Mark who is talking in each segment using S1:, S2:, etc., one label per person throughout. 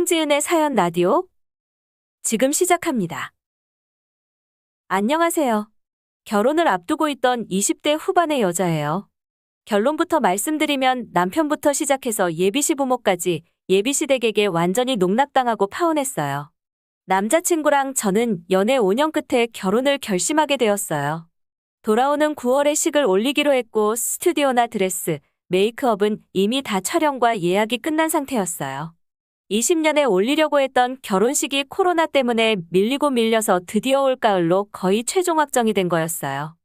S1: 송지은의 사연 라디오 지금 시작합니다. 안녕하세요. 결혼을 앞두고 있던 20대 후반의 여자예요. 결론부터 말씀드리면 남편부터 시작해서 예비시부모까지 예비시댁에게 완전히 농락당하고 파혼했어요. 남자친구랑 저는 연애 5년 끝에 결혼을 결심하게 되었어요. 돌아오는 9월에 식을 올리기로 했고 스튜디오나 드레스, 메이크업은 이미 다 촬영과 예약이 끝난 상태였어요. 20년에 올리려고 했던 결혼식이 코로나 때문에 밀리고 밀려서 드디어 올가을로 거의 최종 확정이 된 거였어요.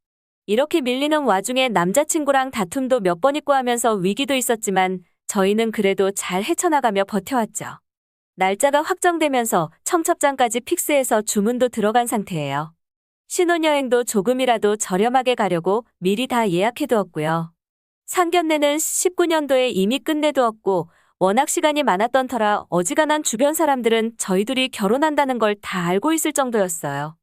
S1: 이렇게 밀리는 와중에 남자친구랑 다툼도 몇 번 있고 하면서 위기도 있었지만 저희는 그래도 잘 헤쳐나가며 버텨왔죠. 날짜가 확정되면서 청첩장까지 픽스해서 주문도 들어간 상태예요. 신혼여행도 조금이라도 저렴하게 가려고 미리 다 예약해두었고요. 상견례는 19년도에 이미 끝내두었고 워낙 시간이 많았던 터라 어지간한 주변 사람들은 저희 둘이 결혼한다는 걸 다 알고 있을 정도였어요.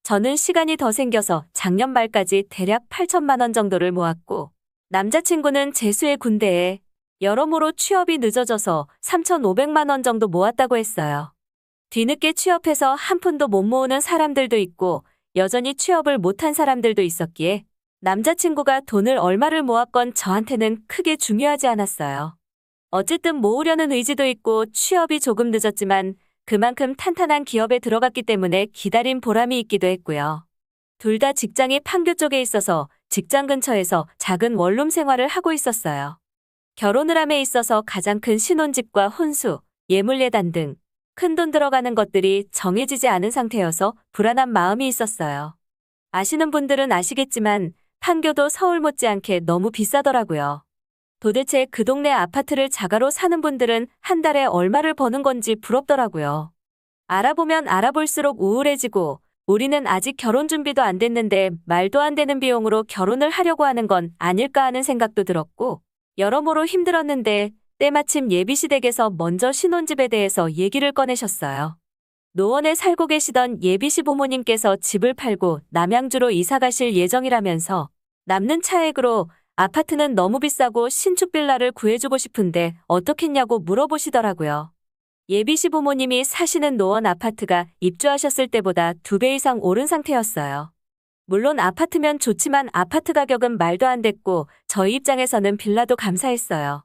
S1: 저는 시간이 더 생겨서 작년 말까지 대략 8천만 원 정도를 모았고 남자친구는 재수의 군대에 여러모로 취업이 늦어져서 3,500만 원 정도 모았다고 했어요. 뒤늦게 취업해서 한 푼도 못 모으는 사람들도 있고 여전히 취업을 못한 사람들도 있었기에 남자친구가 돈을 얼마를 모았건 저한테는 크게 중요하지 않았어요. 어쨌든 모으려는 의지도 있고 취업이 조금 늦었지만 그만큼 탄탄한 기업에 들어갔기 때문에 기다린 보람이 있기도 했고요. 둘 다 직장이 판교 쪽에 있어서 직장 근처에서 작은 원룸 생활을 하고 있었어요. 결혼을 함에 있어서 가장 큰 신혼집과 혼수, 예물예단 등 큰돈 들어가는 것들이 정해지지 않은 상태여서 불안한 마음이 있었어요. 아시는 분들은 아시겠지만 판교도 서울 못지않게 너무 비싸더라고요. 도대체 그 동네 아파트를 자가로 사는 분들은 한 달에 얼마를 버는 건지 부럽더라고요. 알아보면 알아볼수록 우울해지고 우리는 아직 결혼 준비도 안 됐는데 말도 안 되는 비용으로 결혼을 하려고 하는 건 아닐까 하는 생각도 들었고 여러모로 힘들었는데 때마침 예비시댁에서 먼저 신혼집에 대해서 얘기를 꺼내셨어요. 노원에 살고 계시던 예비시부모님께서 집을 팔고 남양주로 이사 가실 예정이라면서 남는 차액으로 아파트는 너무 비싸고 신축 빌라를 구해주고 싶은데 어떻겠냐고 물어보시더라고요. 예비시부모님이 사시는 노원 아파트가 입주하셨을 때보다 2배 이상 오른 상태였어요. 물론 아파트면 좋지만 아파트 가격은 말도 안 됐고 저희 입장에서는 빌라도 감사했어요.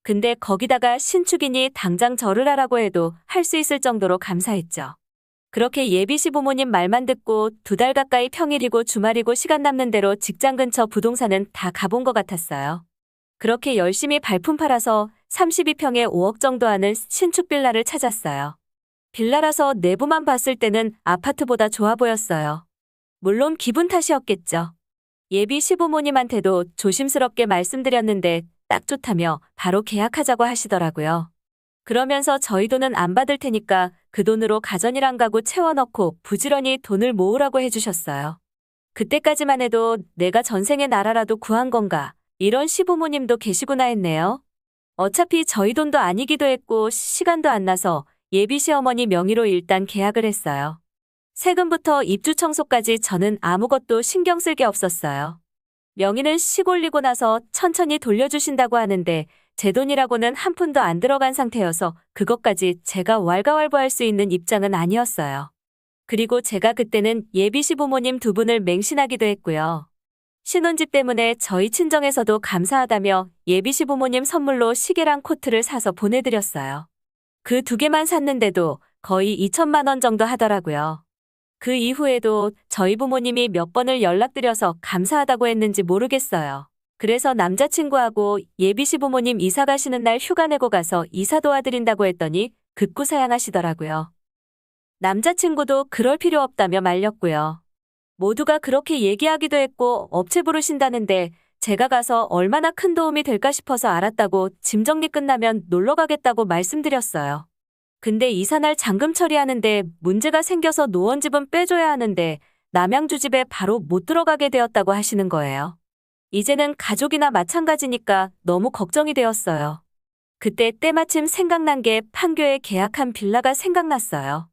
S1: 근데 거기다가 신축이니 당장 절을 하라고 해도 할 수 있을 정도로 감사했죠. 그렇게 예비시부모님 말만 듣고 2달 가까이 평일이고 주말이고 시간 남는 대로 직장 근처 부동산은 다 가본 것 같았어요. 그렇게 열심히 발품 팔아서 32평에 5억 정도 하는 신축 빌라를 찾았어요. 빌라라서 내부만 봤을 때는 아파트보다 좋아 보였어요. 물론 기분 탓이었겠죠. 예비 시부모님한테도 조심스럽게 말씀드렸는데 딱 좋다며 바로 계약하자고 하시더라고요. 그러면서 저희 돈은 안 받을 테니까 그 돈으로 가전이랑 가구 채워넣고 부지런히 돈을 모으라고 해주셨어요. 그때까지만 해도 내가 전생에 나라라도 구한 건가 이런 시부모님도 계시구나 했네요. 어차피 저희 돈도 아니기도 했고 시간도 안 나서 예비 시어머니 명의로 일단 계약을 했어요. 세금부터 입주 청소까지 저는 아무것도 신경 쓸 게 없었어요. 명의는 식 올리고 나서 천천히 돌려주신다고 하는데 제 돈이라고는 한 푼도 안 들어간 상태여서 그것까지 제가 왈가왈부할 수 있는 입장은 아니었어요. 그리고 제가 그때는 예비 시부모님 2분을 맹신하기도 했고요. 신혼집 때문에 저희 친정에서도 감사하다며 예비 시부모님 선물로 시계랑 코트를 사서 보내드렸어요. 그 2개만 샀는데도 거의 2천만 원 정도 하더라고요. 그 이후에도 저희 부모님이 몇 번을 연락드려서 감사하다고 했는지 모르겠어요. 그래서 남자친구하고 예비시부모님 이사 가시는 날 휴가 내고 가서 이사 도와드린다고 했더니 극구사양하시더라고요. 남자친구도 그럴 필요 없다며 말렸고요. 모두가 그렇게 얘기하기도 했고 업체 부르신다는데 제가 가서 얼마나 큰 도움이 될까 싶어서 알았다고 짐 정리 끝나면 놀러 가겠다고 말씀드렸어요. 근데 이사날 잔금 처리하는데 문제가 생겨서 노원집은 빼줘야 하는데 남양주 집에 바로 못 들어가게 되었다고 하시는 거예요. 이제는 가족이나 마찬가지니까 너무 걱정이 되었어요. 그때 때마침 생각난 게 판교에 계약한 빌라가 생각났어요.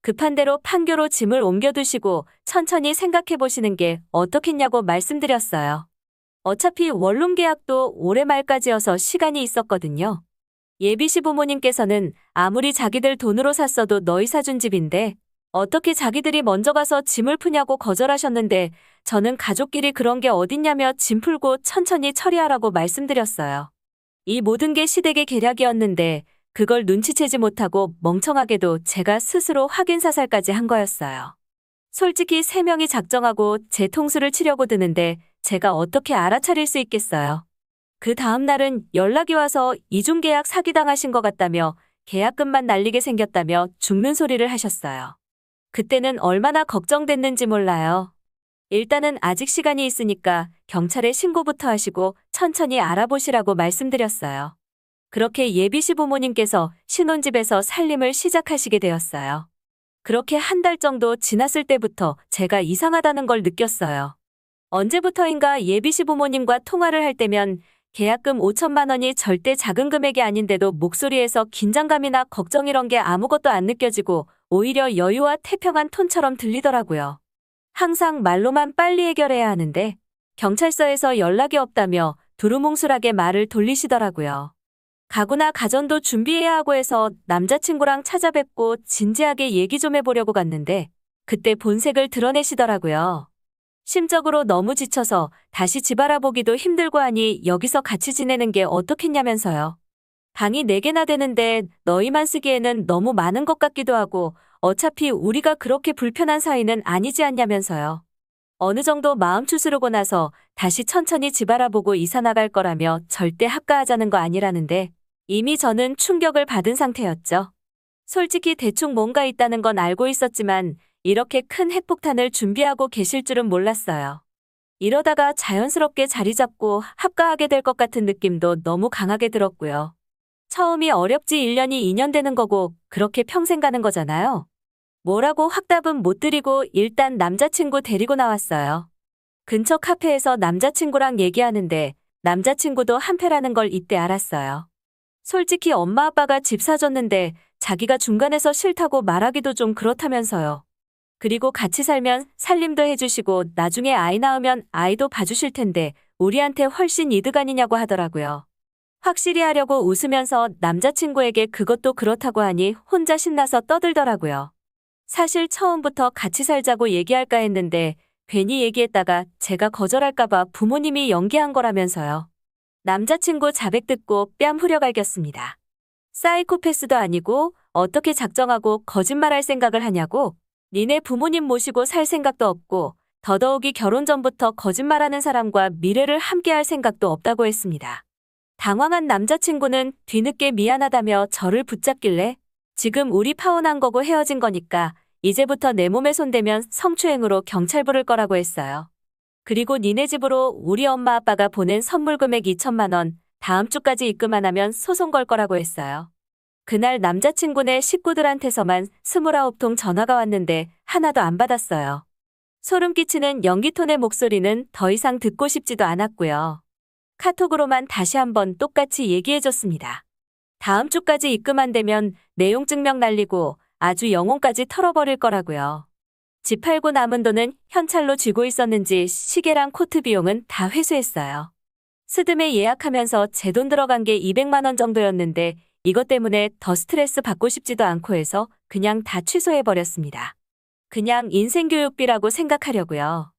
S1: 급한 대로 판교로 짐을 옮겨두시고 천천히 생각해 보시는 게 어떻겠냐고 말씀드렸어요. 어차피 원룸 계약도 올해 말까지여서 시간이 있었거든요. 예비 시부모님께서는 아무리 자기들 돈으로 샀어도 너희 사준 집인데 어떻게 자기들이 먼저 가서 짐을 푸냐고 거절하셨는데 저는 가족끼리 그런 게 어딨냐며 짐 풀고 천천히 처리하라고 말씀드렸어요. 이 모든 게 시댁의 계략이었는데 그걸 눈치채지 못하고 멍청하게도 제가 스스로 확인사살까지 한 거였어요. 솔직히 3명이 작정하고 제 통수를 치려고 드는데 제가 어떻게 알아차릴 수 있겠어요. 그 다음 날은 연락이 와서 이중계약 사기당하신 것 같다며 계약금만 날리게 생겼다며 죽는 소리를 하셨어요. 그때는 얼마나 걱정됐는지 몰라요. 일단은 아직 시간이 있으니까 경찰에 신고부터 하시고 천천히 알아보시라고 말씀드렸어요. 그렇게 예비 시부모님께서 신혼집에서 살림을 시작하시게 되었어요. 그렇게 한 달 정도 지났을 때부터 제가 이상하다는 걸 느꼈어요. 언제부터인가 예비 시부모님과 통화를 할 때면 계약금 5천만 원이 절대 작은 금액이 아닌데도 목소리에서 긴장감이나 걱정 이런 게 아무것도 안 느껴지고 오히려 여유와 태평한 톤처럼 들리더라고요. 항상 말로만 빨리 해결해야 하는데 경찰서에서 연락이 없다며 두루뭉술하게 말을 돌리시더라고요. 가구나 가전도 준비해야 하고 해서 남자친구랑 찾아뵙고 진지하게 얘기 좀 해보려고 갔는데 그때 본색을 드러내시더라고요. 심적으로 너무 지쳐서 다시 집 알아보기도 힘들고 하니 여기서 같이 지내는 게 어떻겠냐면서요. 방이 4개나 되는데 너희만 쓰기에는 너무 많은 것 같기도 하고 어차피 우리가 그렇게 불편한 사이는 아니지 않냐면서요. 어느 정도 마음 추스르고 나서 다시 천천히 집 알아보고 이사 나갈 거라며 절대 합가하자는 거 아니라는데 이미 저는 충격을 받은 상태였죠. 솔직히 대충 뭔가 있다는 건 알고 있었지만 이렇게 큰 핵폭탄을 준비하고 계실 줄은 몰랐어요. 이러다가 자연스럽게 자리 잡고 합가하게 될 것 같은 느낌도 너무 강하게 들었고요. 처음이 어렵지 1년이 2년 되는 거고 그렇게 평생 가는 거잖아요. 뭐라고 확답은 못 드리고 일단 남자친구 데리고 나왔어요. 근처 카페에서 남자친구랑 얘기하는데 남자친구도 한패라는 걸 이때 알았어요. 솔직히 엄마 아빠가 집 사줬는데 자기가 중간에서 싫다고 말하기도 좀 그렇다면서요. 그리고 같이 살면 살림도 해주시고 나중에 아이 낳으면 아이도 봐주실 텐데 우리한테 훨씬 이득 아니냐고 하더라고요. 확실히 하려고 웃으면서 남자친구에게 그것도 그렇다고 하니 혼자 신나서 떠들더라고요. 사실 처음부터 같이 살자고 얘기할까 했는데 괜히 얘기했다가 제가 거절할까봐 부모님이 연기한 거라면서요. 남자친구 자백 듣고 뺨 후려갈겼습니다. 사이코패스도 아니고 어떻게 작정하고 거짓말할 생각을 하냐고. 니네 부모님 모시고 살 생각도 없고 더더욱이 결혼 전부터 거짓말하는 사람과 미래를 함께할 생각도 없다고 했습니다. 당황한 남자친구는 뒤늦게 미안하다며 저를 붙잡길래 지금 우리 파혼한 거고 헤어진 거니까 이제부터 내 몸에 손대면 성추행으로 경찰 부를 거라고 했어요. 그리고 니네 집으로 우리 엄마 아빠가 보낸 선물 금액 2천만 원 다음 주까지 입금 안 하면 소송 걸 거라고 했어요. 그날 남자친구네 식구들한테서만 29통 전화가 왔는데 하나도 안 받았어요. 소름 끼치는 연기톤의 목소리는 더 이상 듣고 싶지도 않았고요. 카톡으로만 다시 한번 똑같이 얘기해줬습니다. 다음 주까지 입금 안 되면 내용 증명 날리고 아주 영혼까지 털어버릴 거라고요. 집 팔고 남은 돈은 현찰로 쥐고 있었는지 시계랑 코트 비용은 다 회수했어요. 스드메 예약하면서 제 돈 들어간 게 200만 원 정도였는데 이것 때문에 더 스트레스 받고 싶지도 않고 해서 그냥 다 취소해버렸습니다. 그냥 인생교육비라고 생각하려고요.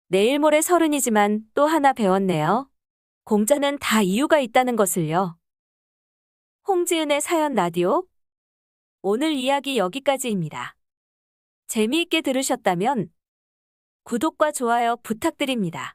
S1: 내일 모레 30이지만 또 하나 배웠네요. 공짜는 다 이유가 있다는 것을요. 홍지은의 사연 라디오. 오늘 이야기 여기까지입니다. 재미있게 들으셨다면 구독과 좋아요 부탁드립니다.